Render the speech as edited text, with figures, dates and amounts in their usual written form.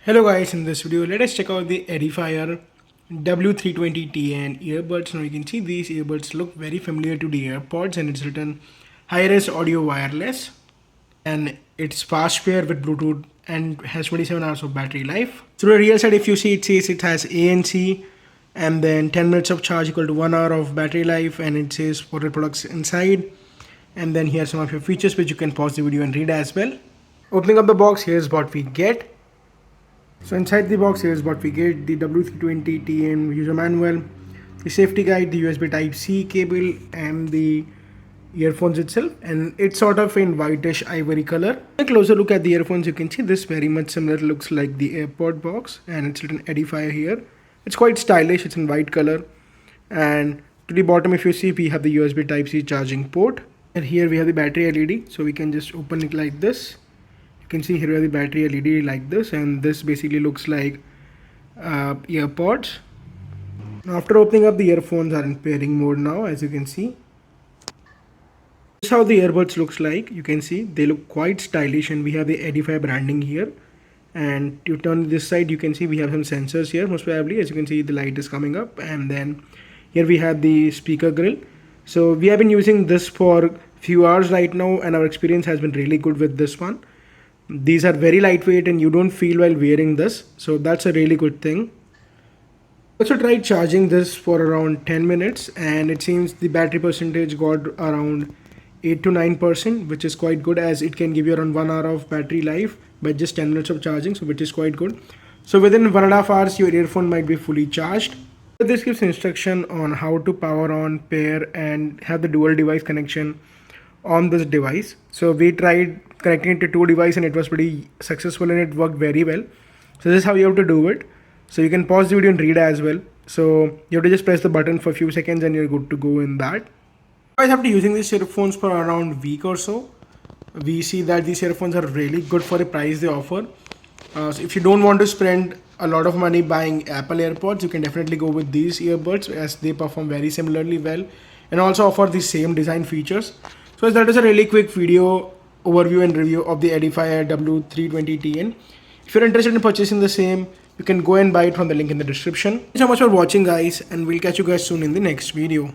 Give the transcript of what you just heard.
Hello guys, in this video let us check out the Edifier W320TN earbuds. Now you can see these earbuds look very familiar to the AirPods, and it's written high-res audio wireless, and it's fast pair with Bluetooth and has 27 hours of battery life. So the real side, if you see, it says it has ANC and then 10 minutes of charge equal to 1 hour of battery life, and it says what it products inside. And then here are some of your features which you can pause the video and read as well. Opening up the box, here's what we get. So inside the box, here's what we get: the W320TN user manual, the safety guide, the USB Type-C cable, and the earphones itself. And it's sort of in whitish ivory color. A closer look at the earphones, you can see this very much similar looks like the AirPod box, and it's written Edifier here. It's quite stylish, it's in white color. And to the bottom, if you see, we have the USB Type-C charging port. And here we have the battery LED, so we can just open it like this. You can see here the battery LED like this, and this basically looks like earpods. Now after opening up, the earphones are in pairing mode now, as you can see. This is how the earbuds looks like. You can see they look quite stylish, and we have the Edifier branding here. And to turn this side, you can see we have some sensors here, most probably. As you can see, the light is coming up, and then here we have the speaker grill. So we have been using this for few hours right now, and our experience has been really good with this one. These are very lightweight and you don't feel while wearing this, so that's a really good thing. Also tried charging this for around 10 minutes, and it seems the battery percentage got around 8 to 9%, which is quite good, as it can give you around 1 hour of battery life by just 10 minutes of charging, so which is quite good. So within 1.5 hours your earphone might be fully charged. This gives instruction on how to power on, pair, and have the dual device connection on this device. So we tried connecting it to two devices, and it was pretty successful and it worked very well. So this is how you have to do it. So you can pause the video and read as well. So you have to just press the button for a few seconds and you're good to go in that. I have been using these earphones for around a week or so. We see that these earphones are really good for the price they offer. So if you don't want to spend a lot of money buying Apple AirPods, you can definitely go with these earbuds, as they perform very similarly well and also offer the same design features. So that is a really quick video overview and review of the Edifier W320TN. If you're interested in purchasing the same, you can go and buy it from the link in the description. Thank you so much for watching guys, and we'll catch you guys soon in the next video.